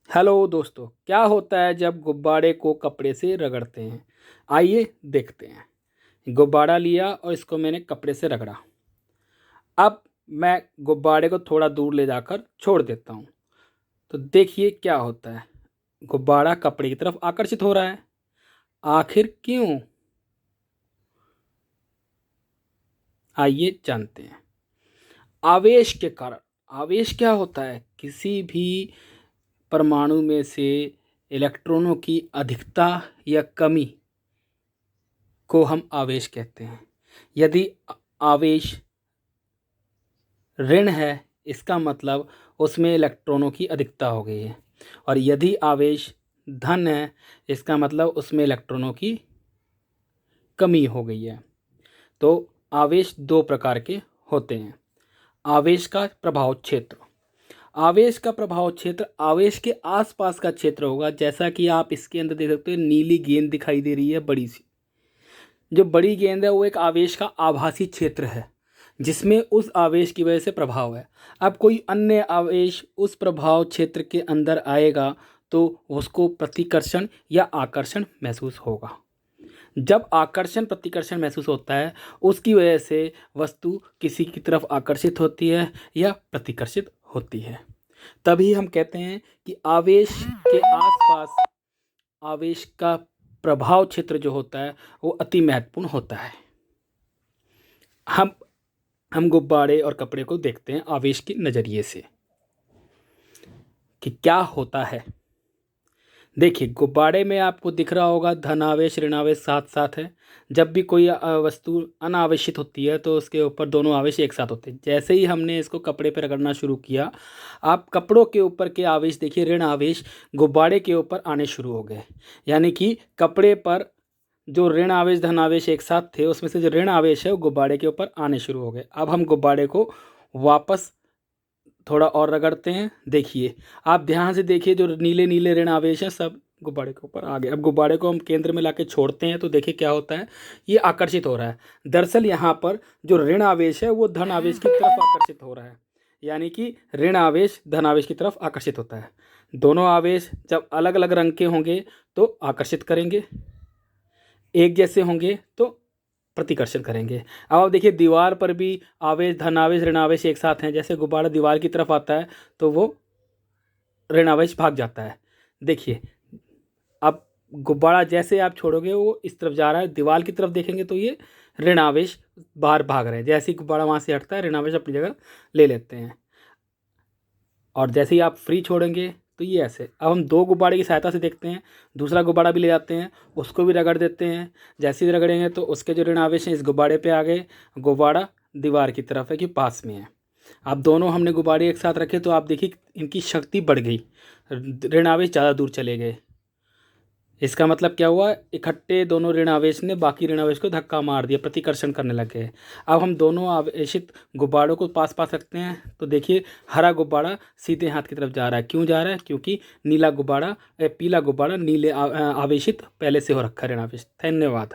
Hello दोस्तों, क्या होता है जब गुब्बारे को कपड़े से रगड़ते हैं? आइए देखते हैं। गुब्बारा लिया और इसको मैंने कपड़े से रगड़ा। अब मैं गुब्बारे को थोड़ा दूर ले जाकर छोड़ देता हूँ। तो देखिए क्या होता है, गुब्बारा कपड़े की तरफ आकर्षित हो रहा है। आखिर क्यों? आइए जानते हैं। आवेश के कारण। आवेश क्या होता है? किसी भी परमाणु में से इलेक्ट्रॉनों की अधिकता या कमी को हम आवेश कहते हैं। यदि आवेश ऋण है, इसका मतलब उसमें इलेक्ट्रॉनों की अधिकता हो गई है। और यदि आवेश धन है, इसका मतलब उसमें इलेक्ट्रॉनों की कमी हो गई है। तो आवेश दो प्रकार के होते हैं। आवेश का प्रभाव क्षेत्र। आवेश का प्रभाव क्षेत्र आवेश के आसपास का क्षेत्र होगा। जैसा कि आप इसके अंदर देख सकते हो, नीली गेंद दिखाई दे रही है बड़ी सी। जो बड़ी गेंद है वो एक आवेश का आभासी क्षेत्र है, जिसमें उस आवेश की वजह से प्रभाव है। अब कोई अन्य आवेश उस प्रभाव क्षेत्र के अंदर आएगा तो उसको प्रतिकर्षण या आकर्षण महसूस होगा। जब आकर्षण प्रतिकर्षण महसूस होता है, उसकी वजह से वस्तु किसी की तरफ आकर्षित होती है या प्रतिकर्षित होती है। तभी हम कहते हैं कि आवेश के आसपास आवेश का प्रभाव क्षेत्र जो होता है वो अति महत्वपूर्ण होता है। हम हम गुब्बारे और कपड़े को देखते हैं आवेश के नज़रिए से कि क्या होता है। देखिए, गुब्बारे में आपको दिख रहा होगा धन आवेश ऋण आवेश साथ साथ है। जब भी कोई वस्तु अनावेशित होती है तो उसके ऊपर दोनों आवेश एक साथ होते हैं। जैसे ही हमने इसको कपड़े पर रगड़ना शुरू किया, आप कपड़ों के ऊपर के आवेश देखिए, ऋण आवेश गुब्बारे के ऊपर आने शुरू हो गए। यानी कि कपड़े पर जो ऋण आवेश धन आवेश एक साथ थे, उसमें से जो ऋण आवेश है वो गुब्बारे के ऊपर आने शुरू हो गए। अब हम गुब्बारे को वापस थोड़ा और रगड़ते हैं। देखिए, आप ध्यान से देखिए, जो नीले नीले ऋण आवेश हैं सब गुब्बारे के ऊपर आ गए। अब गुब्बारे को हम केंद्र में लाके छोड़ते हैं तो देखिए क्या होता है, ये आकर्षित हो रहा है। दरअसल यहाँ पर जो ऋण आवेश है वो धन आवेश की तरफ आकर्षित हो रहा है। यानी कि ऋण आवेश धन आवेश की तरफ आकर्षित होता है। दोनों आवेश जब अलग अलग रंग के होंगे तो आकर्षित करेंगे, एक जैसे होंगे तो प्रतिकर्षण करेंगे। अब आप देखिए, दीवार पर भी आवेश धन आवेश ऋण आवेश एक साथ हैं। जैसे गुब्बारा दीवार की तरफ आता है तो वो ऋण आवेश भाग जाता है। देखिए, अब गुब्बारा जैसे आप छोड़ोगे वो इस तरफ जा रहा है, दीवार की तरफ देखेंगे तो ये ऋण आवेश बाहर भाग रहे हैं। जैसे ही गुब्बारा वहाँ से हटता है, ऋण आवेश अपनी जगह ले लेते हैं। और जैसे ही आप फ्री छोड़ेंगे तो ये ऐसे। अब हम दो गुब्बारे की सहायता से देखते हैं। दूसरा गुब्बारा भी ले जाते हैं, उसको भी रगड़ देते हैं। जैसे ही रगड़ेंगे तो उसके जो ऋण आवेश हैं इस गुब्बारे पे आ गए। गुब्बारा दीवार की तरफ है कि पास में है। अब दोनों हमने गुब्बारे एक साथ रखे तो आप देखिए इनकी शक्ति बढ़ गई, ऋण आवेश ज़्यादा दूर चले गए। इसका मतलब क्या हुआ, इकट्ठे दोनों ऋण आवेश ने बाकी ऋण आवेश को धक्का मार दिया, प्रतिकर्षण करने लग गए। अब हम दोनों आवेशित गुब्बारों को पास पास रखते हैं तो देखिए हरा गुब्बारा सीधे हाथ की तरफ जा रहा है। क्यों जा रहा है? क्योंकि पीला गुब्बारा नीले आवेशित पहले से हो रखा है ऋण आवेश। धन्यवाद।